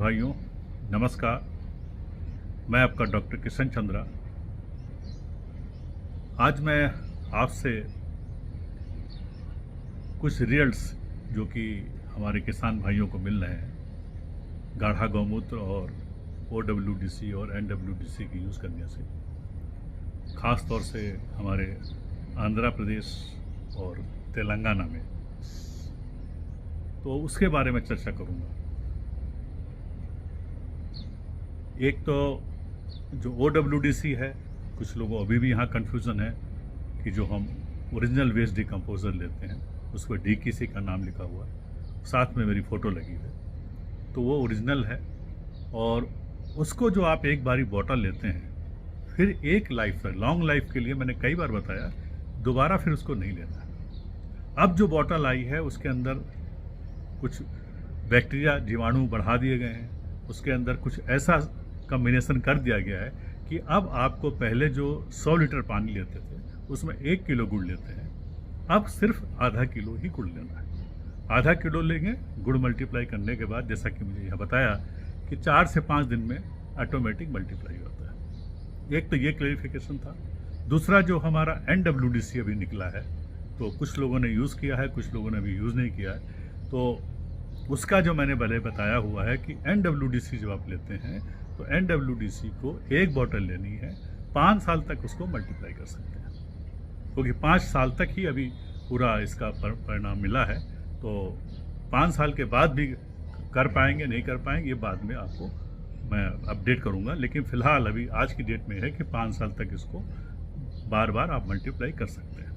भाइयों, नमस्कार। मैं आपका डॉक्टर किशन चंद्रा। आज मैं आपसे कुछ रिजल्ट्स जो कि हमारे किसान भाइयों को मिल रहे हैं गाढ़ा गौमूत्र और OWDC और NWDC के यूज़ करने से, ख़ास तौर से हमारे आंध्र प्रदेश और तेलंगाना में, तो उसके बारे में चर्चा करूँगा। एक तो जो OWDC है, कुछ लोगों अभी भी यहाँ कन्फ्यूज़न है कि जो हम ओरिजिनल वेस्ट डिकम्पोज़र लेते हैं उस पर DKC का नाम लिखा हुआ है, साथ में मेरी फ़ोटो लगी है, तो वो ओरिजिनल है। और उसको जो आप एक बारी बॉटल लेते हैं, फिर एक लाइफ लॉन्ग लाइफ के लिए, मैंने कई बार बताया, दोबारा फिर उसको नहीं लेना। अब जो बॉटल आई है उसके अंदर कुछ बैक्टीरिया जीवाणु बढ़ा दिए गए हैं, उसके अंदर कुछ ऐसा कम्बिनेशन कर दिया गया है कि अब आपको पहले जो 100 लीटर पानी लेते थे उसमें 1 किलो गुड़ लेते हैं, अब सिर्फ आधा किलो ही गुड़ लेना है। आधा किलो लेंगे, गुड़ मल्टीप्लाई करने के बाद, जैसा कि मुझे यह बताया कि 4 से 5 दिन में ऑटोमेटिक मल्टीप्लाई होता है। एक तो ये क्लैरिफिकेशन था। दूसरा, जो हमारा NWDC अभी निकला है, तो कुछ लोगों ने यूज़ किया है, कुछ लोगों ने अभी यूज़ नहीं किया है। तो उसका जो मैंने पहले बताया हुआ है कि NWDC जब आप लेते हैं तो NWDC को एक बॉटल लेनी है, 5 साल तक उसको मल्टीप्लाई कर सकते हैं, क्योंकि 5 साल तक ही अभी पूरा इसका परिणाम मिला है। तो 5 साल के बाद भी कर पाएंगे नहीं कर पाएंगे, ये बाद में आपको मैं अपडेट करूंगा। लेकिन फ़िलहाल अभी आज की डेट में है कि 5 साल तक इसको बार बार आप मल्टीप्लाई कर सकते हैं।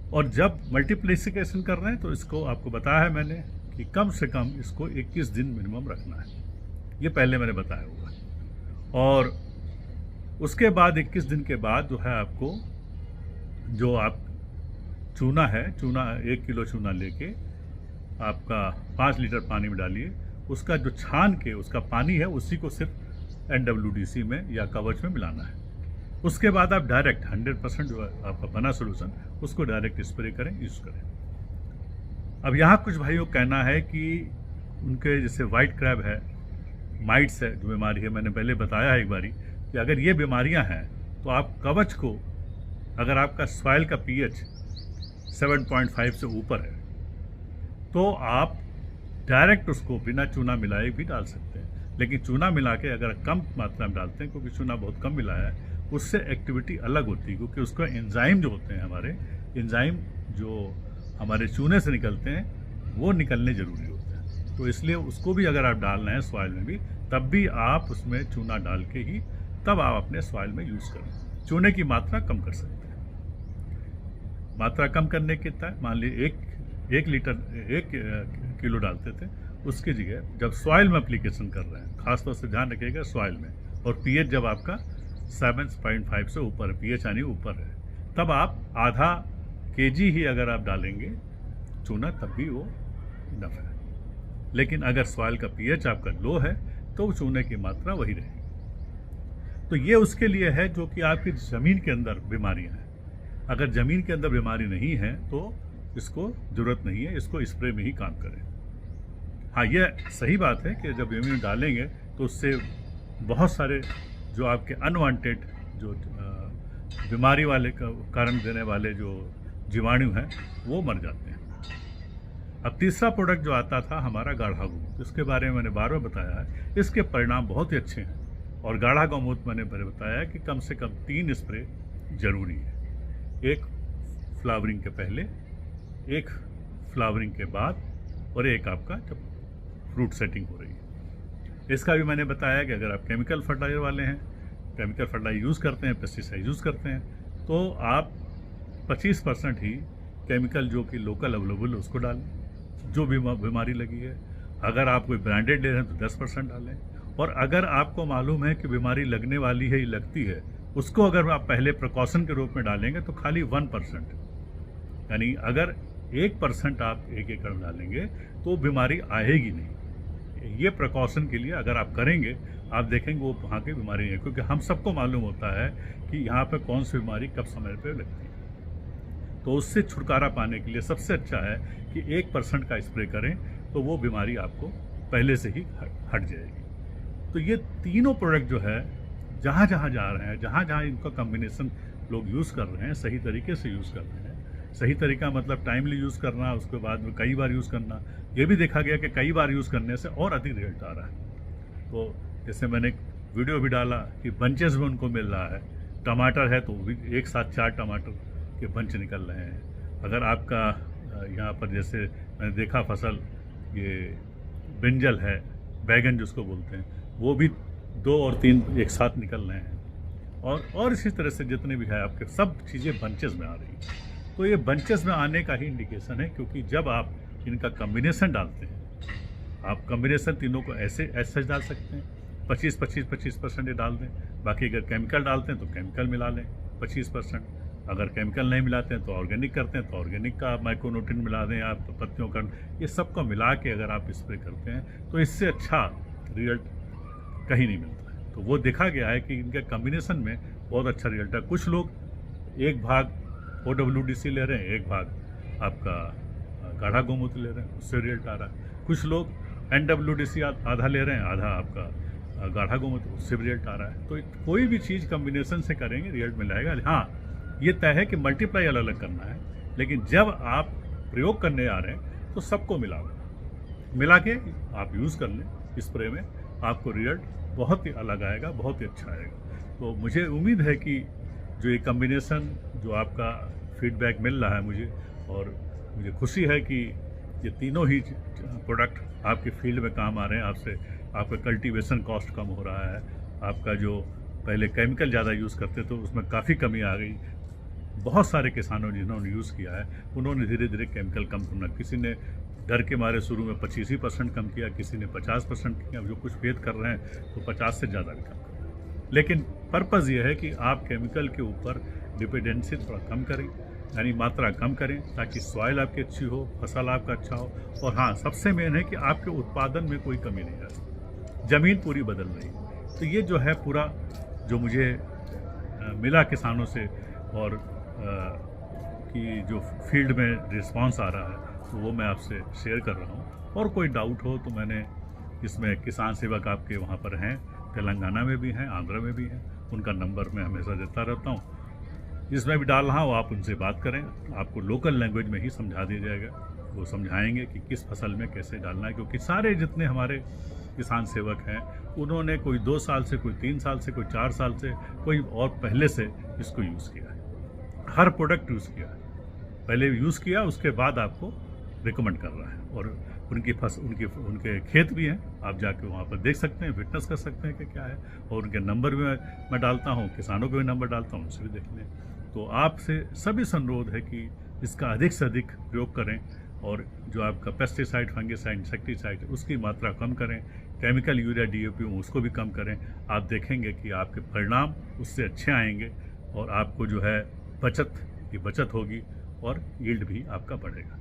और जब मल्टीप्लिकेशन कर रहे हैं तो इसको आपको बताया है मैंने कि कम से कम इसको 21 दिन मिनिमम रखना है, ये पहले मैंने बताया हुआ। और उसके बाद 21 दिन के बाद जो है, आपको जो आप चूना है, चूना 1 किलो चूना लेके आपका 5 लीटर पानी में डालिए, उसका जो छान के उसका पानी है उसी को सिर्फ NWDC में या कवच में मिलाना है। उसके बाद आप डायरेक्ट 100% जो आपका बना सोल्यूशन उसको डायरेक्ट स्प्रे करें, यूज़ करें। अब यहाँ कुछ भाइयों का कहना है कि उनके जैसे वाइट क्रैब है, माइट्स है, जो बीमारी है, मैंने पहले बताया है एक बारी कि अगर ये बीमारियां हैं तो आप कवच को, अगर आपका सॉइल का pH 7.5 से ऊपर है तो आप डायरेक्ट उसको बिना चूना मिलाए भी डाल सकते हैं। लेकिन चूना मिला के अगर कम मात्रा में डालते हैं, क्योंकि चूना बहुत कम मिलाया है, उससे एक्टिविटी अलग होती है, क्योंकि उसका एंजाइम जो होते हैं, हमारे एंजाइम जो हमारे चूने से निकलते हैं वो निकलने ज़रूरी होते हैं। तो इसलिए उसको भी अगर आप डाल रहे हैं सॉइल में भी, तब भी आप उसमें चूना डाल के ही तब आप अपने सॉइल में यूज़ करें। चूने की मात्रा कम कर सकते हैं। मात्रा कम करने के कितना है, मान लीजिए 1 किलो डालते थे, उसकी जगह जब सॉइल में एप्लीकेशन कर रहे हैं, खासतौर से ध्यान रखिएगा सॉइल में, और pH जब आपका 7.5 से ऊपर है, pH यानी ऊपर है, तब आप आधा kg ही अगर आप डालेंगे चूना, तब भी वो इनफ है। लेकिन अगर सॉइल का pH आपका लो है तो चूने की मात्रा वही रहेगी। तो ये उसके लिए है जो कि आपकी ज़मीन के अंदर बीमारियां हैं। अगर ज़मीन के अंदर बीमारी नहीं है तो इसको ज़रूरत नहीं है, इसको स्प्रे में ही काम करें। हाँ, ये सही बात है कि जब ज़मीन में डालेंगे तो उससे बहुत सारे जो आपके अनवांटेड जो बीमारी वाले का कारण देने वाले जो जीवाणु हैं वो मर जाते हैं। अब तीसरा प्रोडक्ट जो आता था हमारा गाढ़ा गौमूत्र, इसके बारे में मैंने बार बार बताया है, इसके परिणाम बहुत ही अच्छे हैं। और गाढ़ा गौमूत्र मैंने पहले बताया कि कम से कम 3 स्प्रे जरूरी है, एक फ्लावरिंग के पहले, एक फ्लावरिंग के बाद, और एक आपका जब फ्रूट सेटिंग हो रही है। इसका भी मैंने बताया कि अगर आप केमिकल फर्टिलाइजर वाले हैं, केमिकल फर्टिलाइजर यूज़ करते हैं, पेस्टिसाइड यूज़ करते हैं, तो आप 25% ही केमिकल जो कि लोकल अवेलेबल है उसको डालें, जो भी बीमारी लगी है। अगर आप कोई ब्रांडेड ले रहे हैं तो 10% डालें। और अगर आपको मालूम है कि बीमारी लगने वाली है, लगती है, उसको अगर आप पहले प्रिकॉशन के रूप में डालेंगे तो खाली 1%, यानी अगर 1% आप 1 एकड़ में डालेंगे तो बीमारी आएगी नहीं। ये प्रिकॉशन के लिए अगर आप करेंगे, आप देखेंगे वो वहाँ की बीमारी नहीं है, क्योंकि हम सबको मालूम होता है कि यहाँ पे कौन सी बीमारी कब समय पे लगती है। तो उससे छुटकारा पाने के लिए सबसे अच्छा है कि 1% का स्प्रे करें, तो वो बीमारी आपको पहले से ही हट जाएगी। तो ये तीनों प्रोडक्ट जो है जहाँ जहाँ जा रहे हैं, जहाँ जहाँ इनका कम्बिनेशन लोग यूज़ कर रहे हैं, सही तरीके से यूज़ कर रहे हैं। सही तरीका मतलब टाइमली यूज़ करना, उसके बाद में कई बार यूज़ करना। ये भी देखा गया कि कई बार यूज़ करने से और अधिक रिजल्ट आ रहा है। तो जैसे मैंने एक वीडियो भी डाला कि बंचेस में उनको मिल रहा है। टमाटर है तो भी एक साथ 4 टमाटर के बंच निकल रहे हैं। अगर आपका यहाँ पर जैसे मैंने देखा फसल ये ब्रिंजल है, बैगन जिसको बोलते हैं, वो भी 2 और 3 एक साथ निकल रहे हैं। और इसी तरह से जितने भी है आपके सब चीज़ें बंचेस में आ रही हैं। तो ये बंचेस में आने का ही इंडिकेशन है, क्योंकि जब आप इनका कम्बिनेशन डालते हैं, आप कम्बिनेशन तीनों को ऐसे डाल सकते हैं, 25% डाल दें। बाकी अगर केमिकल डालते हैं तो केमिकल मिला लें 25%। अगर केमिकल नहीं मिलाते हैं तो ऑर्गेनिक करते हैं तो ऑर्गेनिक का माइक्रोन्यूट्रिएंट मिला दें आप, पत्तियों का। ये सबको मिला के अगर आप स्प्रे करते हैं तो इससे अच्छा रिजल्ट कहीं नहीं मिलता है। तो वो देखा गया है कि इनके कम्बिनेशन में बहुत अच्छा रिजल्ट है। कुछ लोग एक भाग OWDC ले रहे हैं, एक भाग आपका गाढ़ा गोमूत्र ले रहे हैं, उससे रिजल्ट आ रहा है। कुछ लोग NWDC आधा ले रहे हैं, आधा आपका गाढ़ा गोमूत्र, उससे रिजल्ट आ रहा है। तो कोई भी चीज़ कम्बिनेशन से करेंगे रिजल्ट मिलेगा। हाँ, ये तय है कि मल्टीप्लाई अलग अलग करना है, लेकिन जब आप प्रयोग करने आ रहे हैं तो सबको मिला के आप यूज़ कर लें स्प्रे में, आपको रिजल्ट बहुत ही अलग आएगा, बहुत ही अच्छा आएगा। तो मुझे उम्मीद है कि जो ये कम्बिनेशन जो आपका फीडबैक मिल रहा है मुझे, और मुझे खुशी है कि ये तीनों ही प्रोडक्ट आपके फील्ड में काम आ रहे हैं। आपका कल्टीवेशन कॉस्ट कम हो रहा है, आपका जो पहले केमिकल ज़्यादा यूज़ करते तो उसमें काफ़ी कमी आ गई। बहुत सारे किसानों जिन्होंने यूज़ किया है उन्होंने धीरे धीरे केमिकल कम करना, किसी ने डर के मारे शुरू में 25% कम किया, किसी ने 50% किया, जो कुछ वेद कर रहे हैं तो 50 से ज़्यादा भी कम कर रहे हैं। लेकिन पर्पज़ ये है कि आप केमिकल के ऊपर डिपेंडेंसी थोड़ा कम करें, यानी मात्रा कम करें, ताकि सॉइल आपकी अच्छी हो, फसल आपका अच्छा हो। और हाँ, सबसे मेन है कि आपके उत्पादन में कोई कमी नहीं आए, ज़मीन पूरी बदल रही है। तो ये जो है पूरा जो मुझे मिला किसानों से, और कि जो फील्ड में रिस्पांस आ रहा है, तो वो मैं आपसे शेयर कर रहा हूँ। और कोई डाउट हो तो मैंने इसमें किसान सेवक आपके वहाँ पर हैं, तेलंगाना में भी हैं, आंध्र में भी हैं, उनका नंबर मैं हमेशा देता रहता हूँ। जिसमें भी डाल रहा हूँ आप उनसे बात करें, आपको लोकल लैंग्वेज में ही समझा दिया जाएगा। वो समझाएंगे कि किस फसल में कैसे डालना है, क्योंकि सारे जितने हमारे किसान सेवक हैं उन्होंने कोई 2 साल से, कोई 3 साल से, कोई 4 साल से, कोई और पहले से इसको यूज़ किया है। हर प्रोडक्ट यूज़ किया है, पहले यूज़ किया, उसके बाद आपको रिकमेंड कर रहा है। और उनके खेत भी हैं, आप जाके वहाँ पर देख सकते हैं, विटनेस कर सकते हैं कि क्या है। और उनके नंबर भी मैं डालता हूँ, किसानों के भी नंबर डालता हूँ, उनसे भी देख लें। तो आपसे सभी से अनुरोध है कि इसका अधिक से अधिक प्रयोग करें, और जो आपका पेस्टिसाइड, फंगिसाइड, इंसेक्टिसाइड उसकी मात्रा कम करें, केमिकल यूरिया DAP उसको भी कम करें। आप देखेंगे कि आपके परिणाम उससे अच्छे आएंगे, और आपको जो है बचत की बचत होगी, और यील्ड भी आपका बढ़ेगा।